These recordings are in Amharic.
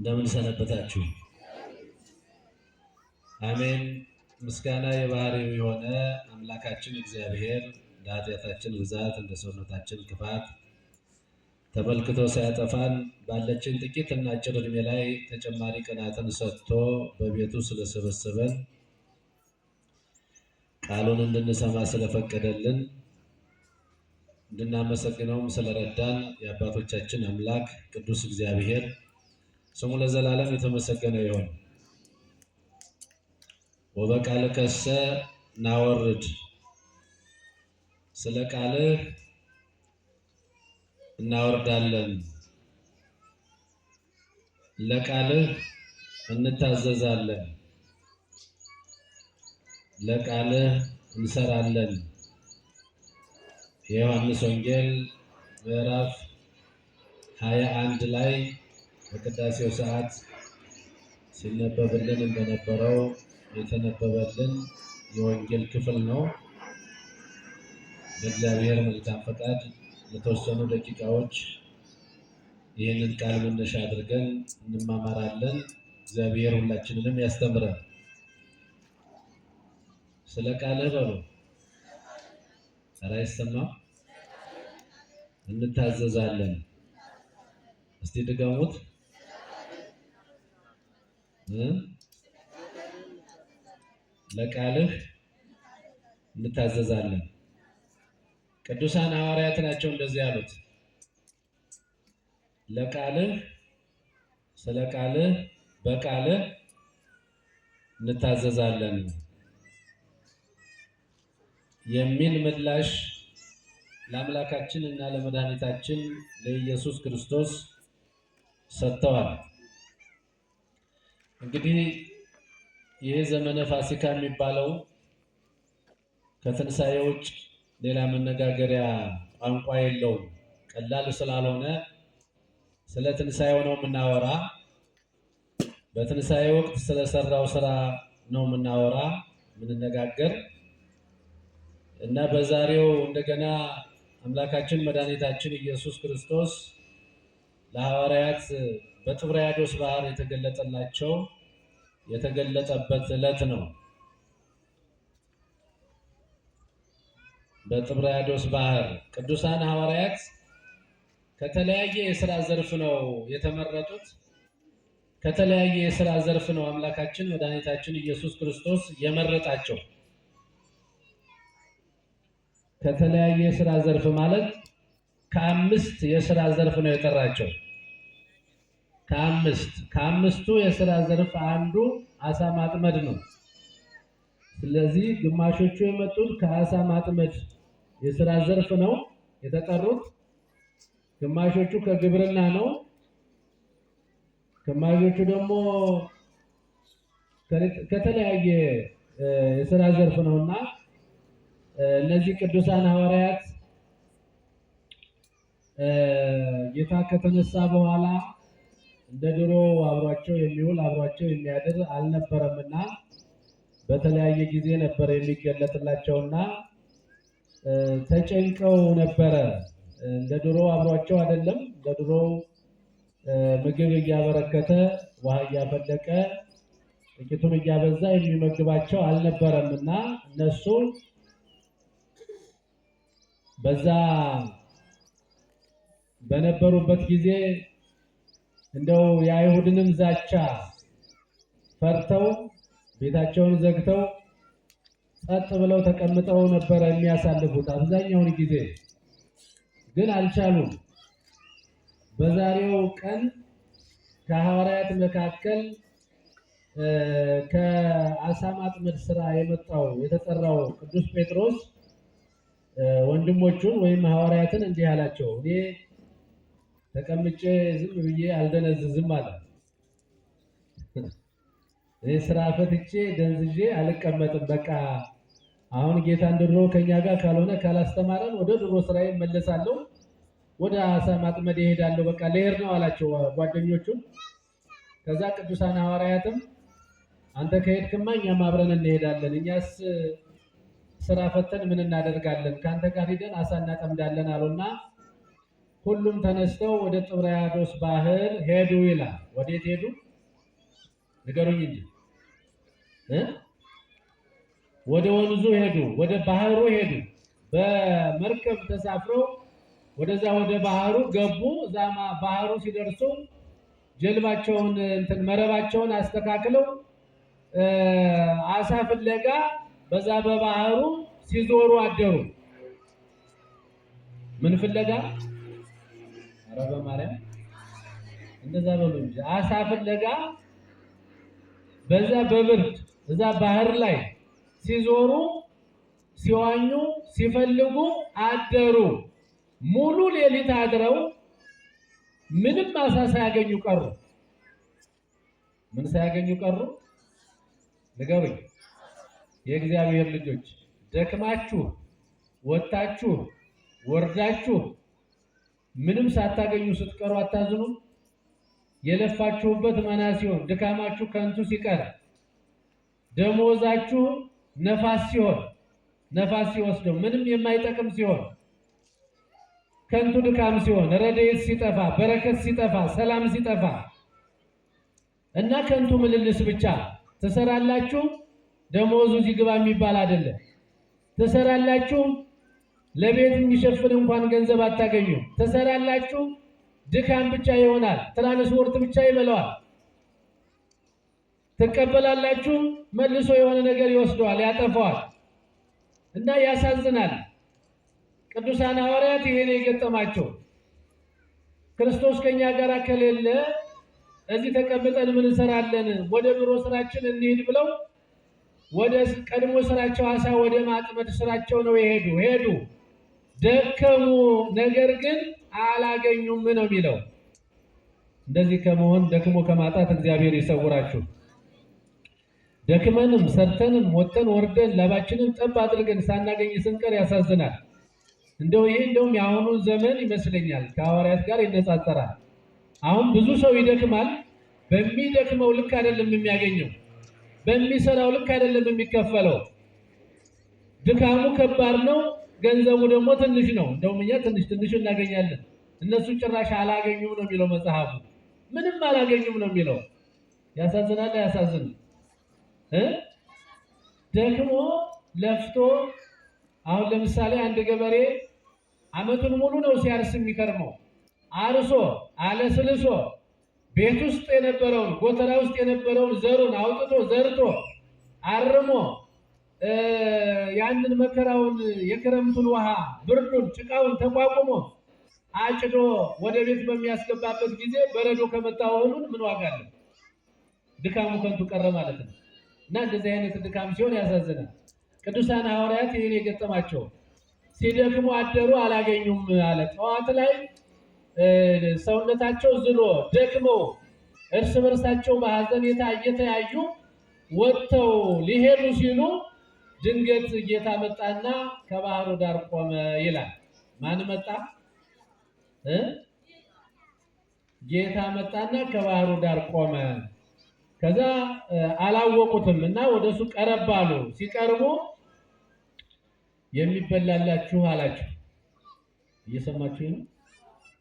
እንደምን ሰነበታችሁ? አሜን። ምስጋና የባህሪው የሆነ አምላካችን እግዚአብሔር እንደ ኃጢአታችን ብዛት እንደ ሰውነታችን ክፋት ተመልክቶ ሳያጠፋን ባለችን ጥቂት እና አጭር ዕድሜ ላይ ተጨማሪ ቀናትን ሰጥቶ በቤቱ ስለሰበሰበን ቃሉን እንድንሰማ ስለፈቀደልን እንድናመሰግነውም ስለረዳን የአባቶቻችን አምላክ ቅዱስ እግዚአብሔር ስሙ ለዘላለም የተመሰገነ ይሁን። ወበቃልከሰ ናወርድ፣ ስለ ቃልህ እናወርዳለን፣ ለቃልህ እንታዘዛለን፣ ለቃልህ እንሰራለን። የዮሐንስ ወንጌል ምዕራፍ 21 ላይ በቅዳሴው ሰዓት ሲነበብልን እንደነበረው የተነበበልን የወንጌል ክፍል ነው። በእግዚአብሔር መልካም ፈቃድ ለተወሰኑ ደቂቃዎች ይህንን ቃል መነሻ አድርገን እንማማራለን። እግዚአብሔር ሁላችንንም ያስተምረን። ስለ ቃልህ በሉ። ኧረ አይሰማም? እንታዘዛለን። እስቲ ድገሙት። ለቃልህ እንታዘዛለን። ቅዱሳን ሐዋርያት ናቸው እንደዚህ ያሉት። ለቃልህ፣ ስለ ቃልህ፣ በቃልህ እንታዘዛለን የሚል ምላሽ ለአምላካችን እና ለመድኃኒታችን ለኢየሱስ ክርስቶስ ሰጥተዋል። እንግዲህ ይህ ዘመነ ፋሲካ የሚባለው ከትንሣኤ ውጭ ሌላ መነጋገሪያ ቋንቋ የለውም። ቀላል ስላልሆነ ስለ ትንሣኤው ነው የምናወራ። በትንሣኤ ወቅት ስለሰራው ስራ ነው የምናወራ የምንነጋገር እና በዛሬው እንደገና አምላካችን መድኃኒታችን ኢየሱስ ክርስቶስ ለሐዋርያት በጥብርያዶስ ባህር የተገለጠበት ዕለት ነው። በጥብርያዶስ ባህር ቅዱሳን ሐዋርያት ከተለያየ የሥራ ዘርፍ ነው የተመረጡት። ከተለያየ የሥራ ዘርፍ ነው አምላካችን መድኃኒታችን ኢየሱስ ክርስቶስ የመረጣቸው። ከተለያየ የሥራ ዘርፍ ማለት ከአምስት የሥራ ዘርፍ ነው የጠራቸው። ከአምስቱ የሥራ ዘርፍ አንዱ አሳ ማጥመድ ነው። ስለዚህ ግማሾቹ የመጡት ከአሳ ማጥመድ የሥራ ዘርፍ ነው የተጠሩት። ግማሾቹ ከግብርና ነው፣ ግማሾቹ ደግሞ ከተለያየ የሥራ ዘርፍ ነውና እነዚህ ቅዱሳን ሐዋርያት ጌታ ከተነሳ በኋላ እንደ ድሮ አብሯቸው የሚውል አብሯቸው የሚያድር አልነበረምና በተለያየ ጊዜ ነበር የሚገለጥላቸውና ተጨንቀው ነበረ። እንደ ድሮ አብሯቸው አይደለም። እንደ ድሮ ምግብ እያበረከተ ውሃ እያፈለቀ ጥቂቱን እያበዛ የሚመግባቸው አልነበረምና እነሱ በዛ በነበሩበት ጊዜ እንደው የአይሁድንም ዛቻ ፈርተው ቤታቸውን ዘግተው ጸጥ ብለው ተቀምጠው ነበር የሚያሳልፉት አብዛኛውን ጊዜ። ግን አልቻሉም። በዛሬው ቀን ከሐዋርያት መካከል ከአሳ ማጥመድ ስራ የተጠራው ቅዱስ ጴጥሮስ ወንድሞቹን ወይም ሐዋርያትን እንዲህ አላቸው። እኔ ተቀምጬ ዝም ብዬ አልደነዝዝም አለ። እኔ ስራ ፈትቼ ደንዝዤ አልቀመጥም። በቃ አሁን ጌታ እንደድሮ ከኛ ጋር ካልሆነ ካላስተማረን ወደ ድሮ ስራዬ እመለሳለሁ፣ ወደ አሳ ማጥመድ እሄዳለሁ፣ በቃ ልሄድ ነው አላቸው ጓደኞቹን። ከዛ ቅዱሳን ሐዋርያትም አንተ ከሄድክማ እኛም አብረን እንሄዳለን፣ እኛስ ስራ ፈተን ምን እናደርጋለን? ካንተ ጋር ሄደን አሳ እናጠምዳለን አሉና ሁሉም ተነስተው ወደ ጥብርያዶስ ባህር ሄዱ ይላል። ወዴት ሄዱ? ንገሩኝ እንጂ ወደ ወንዙ ሄዱ፣ ወደ ባህሩ ሄዱ። በመርከብ ተሳፍረው ወደዛ ወደ ባህሩ ገቡ። እዛማ ባህሩ ሲደርሱ ጀልባቸውን መረባቸውን አስተካክለው አሳ ፍለጋ በዛ በባህሩ ሲዞሩ አደሩ። ምን ፍለጋ? ኧረ በማርያም እንደዛ በሉ እንጂ አሳ ፍለጋ በዛ በብርድ እዛ ባህር ላይ ሲዞሩ ሲዋኙ ሲፈልጉ አደሩ። ሙሉ ሌሊት አድረው ምንም አሳ ሳያገኙ ቀሩ። ምን ሳያገኙ ቀሩ? ንገሩኝ። የእግዚአብሔር ልጆች ደክማችሁ ወጣችሁ ወርዳችሁ ምንም ሳታገኙ ስትቀሩ አታዝኑ? የለፋችሁበት መና ሲሆን ድካማችሁ ከንቱ ሲቀር ደሞዛችሁ ነፋስ ሲወስደው ምንም የማይጠቅም ሲሆን ከንቱ ድካም ሲሆን ረድኤት ሲጠፋ በረከት ሲጠፋ ሰላም ሲጠፋ እና ከንቱ ምልልስ ብቻ ትሰራላችሁ። ደሞዙ ሲግባ የሚባል አይደለም። ትሰራላችሁ፣ ለቤት የሚሸፍን እንኳን ገንዘብ አታገኙ። ትሰራላችሁ፣ ድካም ብቻ ይሆናል። ትራንስፖርት ብቻ ይበላዋል። ትቀበላላችሁ፣ መልሶ የሆነ ነገር ይወስደዋል፣ ያጠፋዋል እና ያሳዝናል። ቅዱሳን ሐዋርያት ይሄን የገጠማቸው ክርስቶስ ከኛ ጋር ከሌለ እዚህ ተቀምጠን ምን እንሰራለን? ወደ ድሮ ስራችን እንሂድ ብለው ወደ ቀድሞ ስራቸው አሳ ወደ ማጥመድ ስራቸው ነው ሄዱ፣ ደከሙ፣ ነገር ግን አላገኙም ነው የሚለው። እንደዚህ ከመሆን ደክሞ ከማጣት እግዚአብሔር ይሰውራችሁ። ደክመንም ሰርተንም ወጥተን ወርደን ላባችንን ጠብ አድርገን ሳናገኝ ስንቀር ያሳዝናል። እንደውም የአሁኑ ዘመን ይመስለኛል ከሐዋርያት ጋር ይነጻጸራል። አሁን ብዙ ሰው ይደክማል። በሚደክመው ልክ አይደለም የሚያገኘው፣ በሚሰራው ልክ አይደለም የሚከፈለው። ድካሙ ከባድ ነው፣ ገንዘቡ ደግሞ ትንሽ ነው። እንደውም እኛ ትንሽ እናገኛለን፣ እነሱ ጭራሽ አላገኙም ነው የሚለው መጽሐፉ። ምንም አላገኙም ነው የሚለው። ያሳዝናል። አያሳዝንም? ደክሞ ለፍቶ አሁን ለምሳሌ አንድ ገበሬ ዓመቱን ሙሉ ነው ሲያርስ የሚከርመው። አርሶ አለስልሶ ቤት ውስጥ የነበረውን ጎተራ ውስጥ የነበረውን ዘሩን አውጥቶ ዘርቶ አርሞ ያንን መከራውን የክረምቱን ውሃ ብርዱን ጭቃውን ተቋቁሞ አጭዶ ወደ ቤት በሚያስገባበት ጊዜ በረዶ ከመታ ወሉን ምን ዋጋ አለው? ድካሙ ከንቱ ቀረ ማለት ነው። እና እንደዚህ አይነት ድካም ሲሆን ያሳዝናል። ቅዱሳን ሐዋርያት ይህን የገጠማቸው ሲደክሙ አደሩ፣ አላገኙም አለ። ጠዋት ላይ ሰውነታቸው ዝሎ ደክመው እርስ በርሳቸው በሐዘኔታ እየተያዩ ወጥተው ሊሄዱ ሲሉ ድንገት ጌታ መጣና ከባህሩ ዳር ቆመ ይላል። ማን መጣ? ጌታ መጣና ከባህሩ ዳር ቆመ። ከዛ አላወቁትም እና ወደሱ ቀረብ አሉ። ሲቀርቡ የሚበላላችሁ አላቸው። እየሰማችሁ ነው?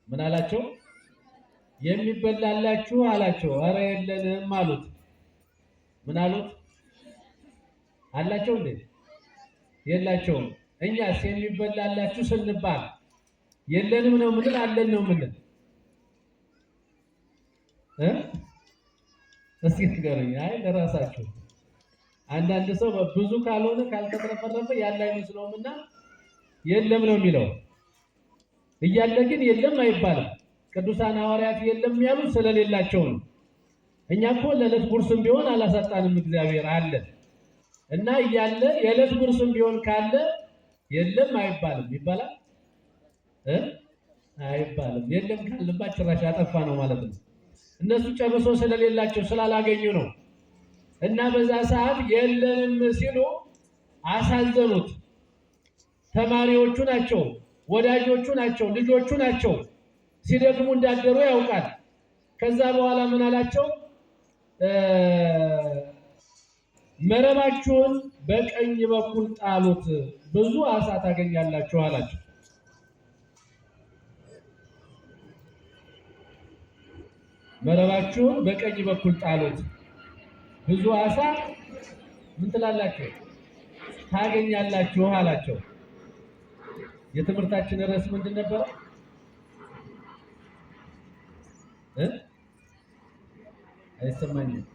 ምን አላቸው? የሚበላላችሁ አላቸው። ኧረ የለንም አሉት። ምን አሉት? አላቸው እንዴ? የላቸውም። እኛስ የሚበላላችሁ ስንባል የለንም ነው ምንል? አለን ነው ምንል? እስኪ ንገሩኝ። አይ ለራሳችሁ አንዳንድ ሰው ብዙ ካልሆነ ካልተትረፈረፈ ያለ አይመስለውምና የለም ነው የሚለው። እያለ ግን የለም አይባልም። ቅዱሳን ሐዋርያት የለም ያሉት ስለሌላቸው ነው። እኛ እኮ ለዕለት ጉርስም ቢሆን አላሳጣንም፣ እግዚአብሔር አለ እና እያለ የዕለት ጉርስም ቢሆን ካለ የለም አይባልም። ይባላል? አይባልም። የለም ካልንባ ጭራሽ ያጠፋ ነው ማለት ነው። እነሱ ጨርሶ ስለሌላቸው ስላላገኙ ነው። እና በዛ ሰዓት የለንም ሲሉ አሳዘኑት። ተማሪዎቹ ናቸው፣ ወዳጆቹ ናቸው፣ ልጆቹ ናቸው። ሲደክሙ እንዳደሩ ያውቃል። ከዛ በኋላ ምን አላቸው? መረባችሁን በቀኝ በኩል ጣሉት፣ ብዙ አሳ ታገኛላችሁ አላቸው። መረባችሁን በቀኝ በኩል ጣሉት፣ ብዙ ዓሣ ምን ትላላችሁ ታገኛላችሁ አላቸው። የትምህርታችን ርዕስ ምንድን ነበር? አይሰማኝም።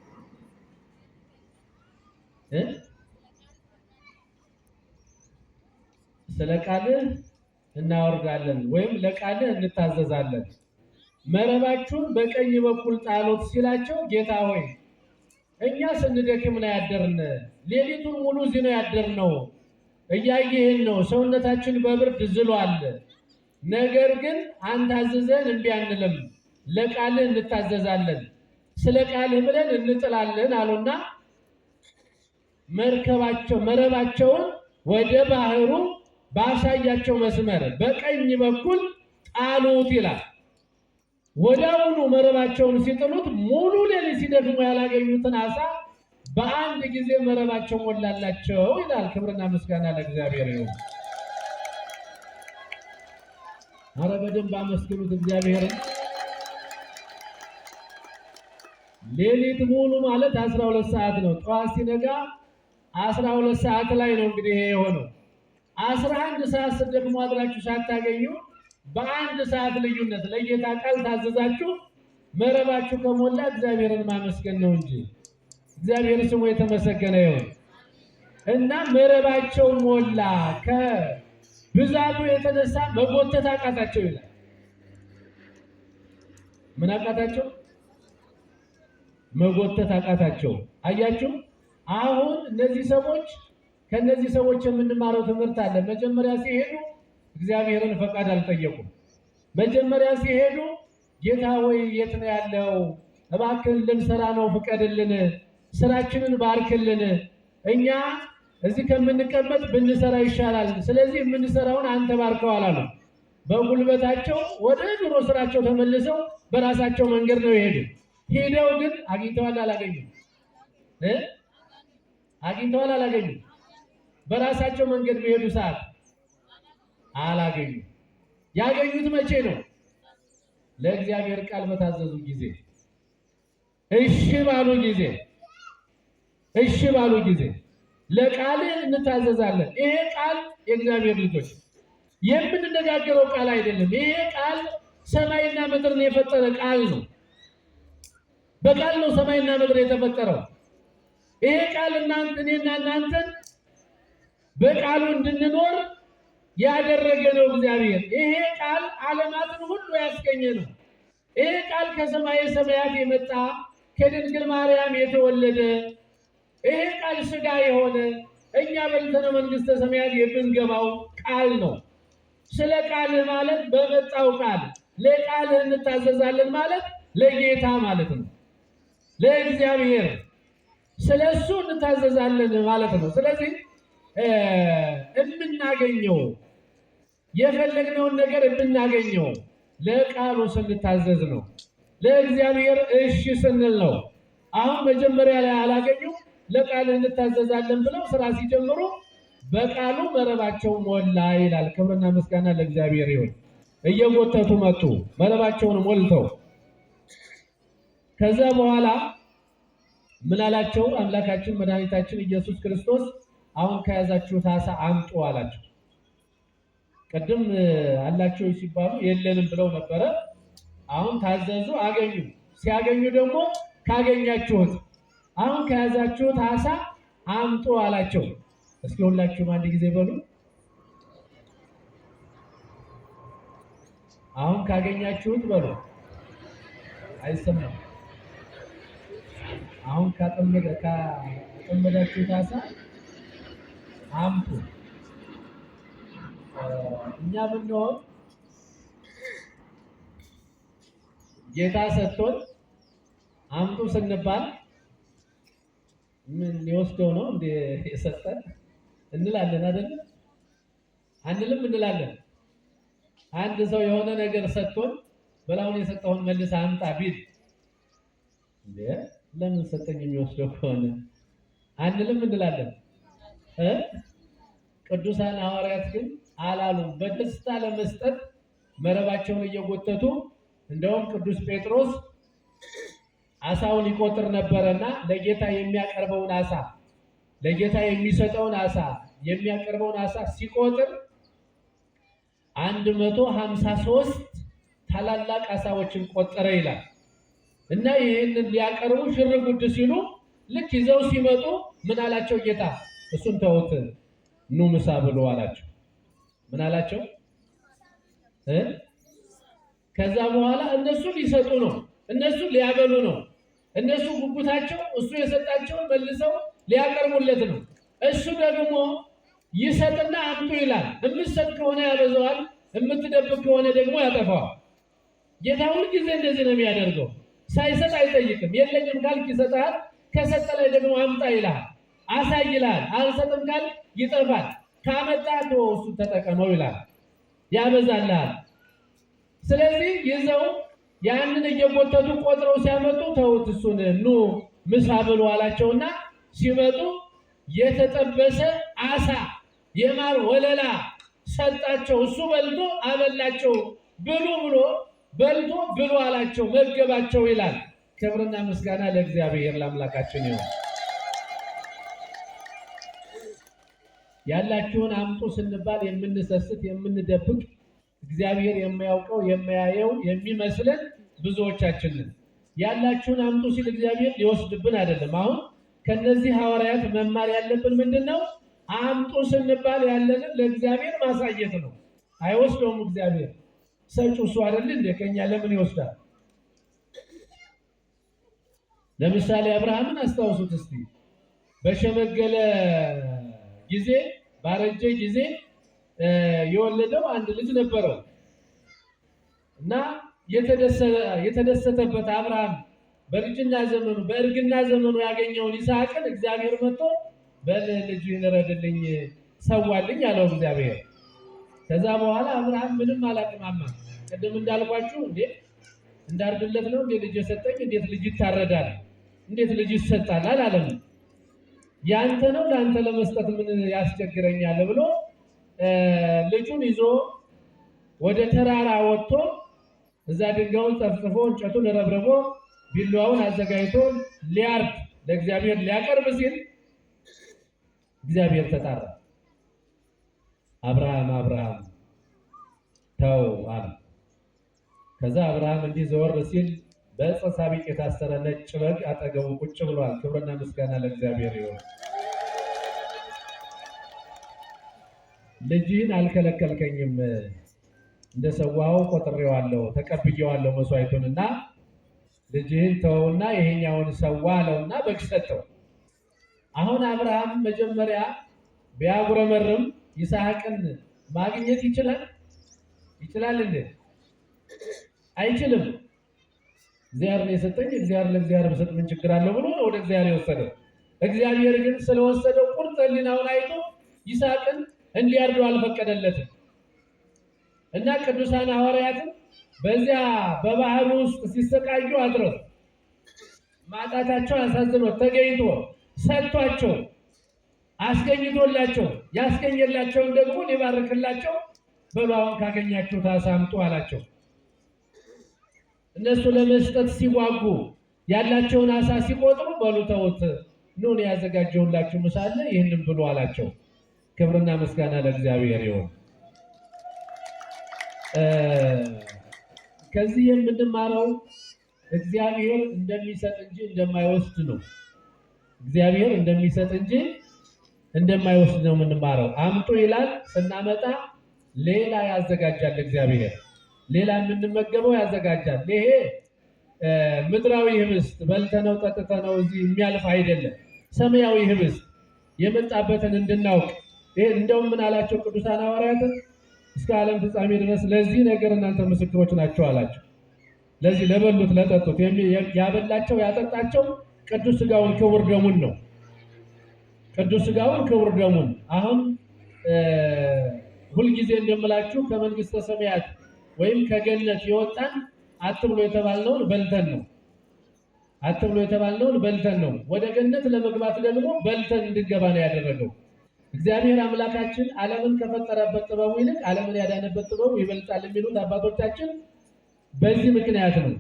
ስለ ቃልህ እናወርዳለን ወይም ለቃልህ እንታዘዛለን። መረባችሁን በቀኝ በኩል ጣሉት ሲላቸው ጌታ ሆይ እኛ ስንደክም ነው ያደርን፣ ሌሊቱን ሙሉ እዚህ ነው ያደርነው፣ እያየህን ነው፣ ሰውነታችን በብርድ ዝሏል። ነገር ግን አንተ አዘዘን እምቢ አንልም፣ ለቃልህ እንታዘዛለን፣ ስለ ቃልህ ብለን እንጥላለን አሉና መረባቸውን ወደ ባህሩ ባሳያቸው መስመር በቀኝ በኩል ጣሉት ይላል። ወዲያውኑ መረባቸውን ሲጥሉት ሙሉ ሌሊት ሲደክሙ ያላገኙትን ዓሣ በአንድ ጊዜ መረባቸው ሞላላቸው ይላል። ክብርና ምስጋና ለእግዚአብሔር ይሁን። ኧረ በደንብ አመስግኑት እግዚአብሔርን። ሌሊት ሙሉ ማለት 12 ሰዓት ነው። ጠዋት ሲነጋ 12 ሰዓት ላይ ነው እንግዲህ ይሄ የሆነው። 11 ሰዓት ስትደክሙ አድራችሁ ሳታገኙ በአንድ ሰዓት ልዩነት ለጌታ ቃል ታዘዛችሁ መረባችሁ ከሞላ እግዚአብሔርን ማመስገን ነው እንጂ። እግዚአብሔር ስሙ የተመሰገነ ይሁን። እና መረባቸው ሞላ፣ ከብዛቱ የተነሳ መጎተት አቃታቸው ይላል። ምን አቃታቸው? መጎተት አቃታቸው። አያችሁ፣ አሁን እነዚህ ሰዎች ከነዚህ ሰዎች የምንማረው ትምህርት አለ። መጀመሪያ ሲሄዱ እግዚአብሔርን ፈቃድ አልጠየቁም። መጀመሪያ ሲሄዱ ጌታ ሆይ የት ነው ያለው? እባክህን ልንሰራ ነው፣ ፍቀድልን፣ ስራችንን ባርክልን፣ እኛ እዚህ ከምንቀመጥ ብንሰራ ይሻላል፣ ስለዚህ የምንሰራውን አንተ ባርከው አላሉ። በጉልበታቸው ወደ ድሮ ስራቸው ተመልሰው በራሳቸው መንገድ ነው የሄዱ። ሄደው ግን አግኝተዋል አላገኙም? አግኝተዋል አላገኙም? በራሳቸው መንገድ በሄዱ ሰዓት አላገኙም። ያገኙት መቼ ነው? ለእግዚአብሔር ቃል በታዘዙ ጊዜ፣ እሺ ባሉ ጊዜ፣ እሺ ባሉ ጊዜ ለቃል እንታዘዛለን። ይሄ ቃል የእግዚአብሔር ልጆች የምንነጋገረው ቃል አይደለም። ይሄ ቃል ሰማይና ምድርን የፈጠረ ቃል ነው። በቃል ነው ሰማይና ምድር የተፈጠረው። ይሄ ቃል እኔና እናንተን በቃሉ እንድንኖር ያደረገ ነው እግዚአብሔር። ይሄ ቃል ዓለማትን ሁሉ ያስገኘ ነው። ይሄ ቃል ከሰማየ ሰማያት የመጣ ከድንግል ማርያም የተወለደ፣ ይሄ ቃል ሥጋ የሆነ እኛ በልተነ መንግሥተ ሰማያት የምንገባው ቃል ነው። ስለ ቃልህ ማለት በመጣው ቃል ለቃልህ እንታዘዛለን ማለት ለጌታ ማለት ነው፣ ለእግዚአብሔር ስለሱ እንታዘዛለን ማለት ነው። ስለዚህ የምናገኘው የፈለግነውን ነገር የምናገኘው ለቃሉ ስንታዘዝ ነው፣ ለእግዚአብሔር እሺ ስንል ነው። አሁን መጀመሪያ ላይ አላገኙ ለቃል እንታዘዛለን ብለው ስራ ሲጀምሩ በቃሉ መረባቸው ሞላ ይላል። ክብርና ምስጋና ለእግዚአብሔር ይሁን። እየጎተቱ መጡ መረባቸውን ሞልተው። ከዛ በኋላ ምን አላቸው? አምላካችን መድኃኒታችን ኢየሱስ ክርስቶስ አሁን ከያዛችሁት ዓሣ አምጡ አላቸው። ቅድም አላቸው ሲባሉ የለንም ብለው ነበረ። አሁን ታዘዙ፣ አገኙ። ሲያገኙ ደግሞ ካገኛችሁት አሁን ከያዛችሁት ዓሣ አምጡ አላቸው። እስኪ ሁላችሁም አንድ ጊዜ በሉ። አሁን ካገኛችሁት በሉ። አይሰማም። አሁን ካጠመዳችሁት ዓሣ አምጡ። እኛ ብንሆን ጌታ ሰጥቶን አምጡ ስንባል ምን ሊወስደው ነው እንደ የሰጠን እንላለን አይደል? አንልም? እንላለን። አንድ ሰው የሆነ ነገር ሰጥቶን በላውን የሰጠውን መልስ አምጣ ቢል እንዴ ለምን ሰጠኝ የሚወስደው ከሆነ አንልም? እንላለን። ቅዱሳን ሐዋርያት ግን አላሉም። በደስታ ለመስጠት መረባቸውን እየጎተቱ እንደውም ቅዱስ ጴጥሮስ አሳውን ይቆጥር ነበረና ለጌታ የሚያቀርበውን አሳ ለጌታ የሚሰጠውን አሳ የሚያቀርበውን አሳ ሲቆጥር 153 ታላላቅ አሳዎችን ቆጠረ ይላል። እና ይሄንን ሊያቀርቡ ሽርጉድ ሲሉ ልክ ይዘው ሲመጡ ምን አላቸው ጌታ? እሱን ተውት፣ ኑ ምሳ ብሉ አላቸው። ምን አላቸው? ከዛ በኋላ እነሱ ሊሰጡ ነው፣ እነሱ ሊያበሉ ነው። እነሱ ጉጉታቸው እሱ የሰጣቸውን መልሰው ሊያቀርቡለት ነው። እሱ ደግሞ ይሰጥና አምጡ ይላል። የምትሰጥ ከሆነ ያበዛዋል፣ የምትደብቅ ከሆነ ደግሞ ያጠፋዋል። ጌታ ሁልጊዜ እንደዚህ ነው የሚያደርገው። ሳይሰጥ አይጠይቅም። የለኝም ካልክ ይሰጥሃል፣ ከሰጠ ላይ ደግሞ አምጣ ይልሃል፣ አሳይ ይልሃል። አልሰጥም ካልክ ይጠፋል፣ ካመጣ እሱ ተጠቀመው ይላል፣ ያበዛልሃል። ስለዚህ ይዘው ያንን እየጎተቱ ቆጥረው ሲያመጡ ተውት እሱን ኑ ምሳ ብሉ አላቸውና ሲመጡ የተጠበሰ አሳ የማር ወለላ ሰጣቸው። እሱ በልቶ አበላቸው። ብሉ ብሎ በልቶ ብሉ አላቸው፣ መገባቸው ይላል። ክብርና ምስጋና ለእግዚአብሔር ለአምላካችን ይሁን። ያላችሁን አምጡ ስንባል የምንሰስት የምንደብቅ እግዚአብሔር የማያውቀው የማያየው የሚመስለን ብዙዎቻችን ነን። ያላችሁን አምጡ ሲል እግዚአብሔር ሊወስድብን አይደለም። አሁን ከነዚህ ሐዋርያት መማር ያለብን ምንድነው? አምጡ ስንባል ያለንን ለእግዚአብሔር ማሳየት ነው። አይወስደውም እግዚአብሔር። ሰጪው እሱ አይደል እንዴ? ከኛ ለምን ይወስዳል? ለምሳሌ አብርሃምን አስታውሱት እስቲ። በሸመገለ ጊዜ ባረጀ ጊዜ የወለደው አንድ ልጅ ነበረው እና የተደሰተበት አብርሃም በልጅና ዘመኑ በእርግና ዘመኑ ያገኘውን ይስሐቅን እግዚአብሔር መጥቶ በል ልጅህን ረድልኝ ሰዋልኝ አለው እግዚአብሔር። ከዛ በኋላ አብርሃም ምንም አላቅማማ። ቅድም እንዳልኳችሁ እንዴ እንዳርድለት ነው እንዴ ልጅ የሰጠኝ? እንዴት ልጅ ይታረዳል? እንዴት ልጅ ይሰጣል አላለም። ያንተ ነው ለአንተ ለመስጠት ምን ያስቸግረኛል ብሎ ልጁን ይዞ ወደ ተራራ ወጥቶ እዛ ድንጋዩን ጠፍጥፎ እንጨቱን ረብርቦ ቢላዋውን አዘጋጅቶ ሊያርድ ለእግዚአብሔር ሊያቀርብ ሲል እግዚአብሔር ተጣራ። አብርሃም አብርሃም ተው አለ። ከዛ አብርሃም እንዲህ ዘወር ሲል በዕፀ ሳቤቅ የታሰረ ነጭ በግ አጠገቡ ቁጭ ብሏል። ክብርና ምስጋና ለእግዚአብሔር ይሁን። ልጅህን አልከለከልከኝም፣ እንደሰዋው ቆጥሬዋለሁ፣ ተቀብዬዋለሁ መስዋዕቱንና ልጅህን ተውና ይሄኛውን ሰዋ አለውና በግ ሰጠው። አሁን አብርሃም መጀመሪያ ቢያጉረመርም ይስሐቅን ማግኘት ይችላል? ይችላል እንዴ? አይችልም። እግዚአብሔር ነው የሰጠኝ፣ እግዚአብሔር ለእግዚአብሔር በሰጥ ምን ችግር አለው ብሎ ወደ እግዚአብሔር የወሰደው። እግዚአብሔር ግን ስለወሰደው ቁርጥ ሕሊናውን አይቶ ይስሐቅን እንዲያርደው አልፈቀደለትም እና ቅዱሳን ሐዋርያትም በዚያ በባህር ውስጥ ሲሰቃዩ አድረው ማጣታቸው አሳዝኖት ተገኝቶ ሰጥቷቸው አስገኝቶላቸው ያስገኘላቸውን ደግሞ ሊባርክላቸው በሉ አሁን ካገኛችሁት አሳ አምጡ አላቸው። እነሱ ለመስጠት ሲጓጉ ያላቸውን አሳ ሲቆጥሩ በሉ ተውት፣ ኑ ያዘጋጀሁላችሁ ምሳ አለ ይህንን ብሉ አላቸው። ክብርና ምስጋና ለእግዚአብሔር ይሁን። ከዚህ የምንማረው እግዚአብሔር እንደሚሰጥ እንጂ እንደማይወስድ ነው። እግዚአብሔር እንደሚሰጥ እንጂ እንደማይወስድ ነው የምንማረው። አምጡ ይላል፣ ስናመጣ ሌላ ያዘጋጃል እግዚአብሔር። ሌላ የምንመገበው ያዘጋጃል። ይሄ ምድራዊ ህብስት በልተነው ጠጥተነው እዚህ የሚያልፍ አይደለም። ሰማያዊ ህብስት የመጣበትን እንድናውቅ ይሄ እንደውም ምን አላቸው ቅዱሳን ሐዋርያትን? እስከ ዓለም ፍጻሜ ድረስ ለዚህ ነገር እናንተ ምስክሮች ናቸው አላቸው። ለዚህ ለበሉት ለጠጡት ያበላቸው ያጠጣቸው ቅዱስ ሥጋውን ክቡር ደሙን ነው። ቅዱስ ሥጋውን ክቡር ደሙን። አሁን ሁልጊዜ እንደምላችሁ ከመንግስተ ሰማያት ወይም ከገነት የወጣን አትብሎ የተባልነውን በልተን ነው። አትብሎ የተባልነውን በልተን ነው። ወደ ገነት ለመግባት ደግሞ በልተን እንድንገባ ነው ያደረገው። እግዚአብሔር አምላካችን ዓለምን ከፈጠረበት ጥበቡ ይልቅ ዓለምን ያዳነበት ጥበቡ ይበልጣል የሚሉት አባቶቻችን በዚህ ምክንያት ነው።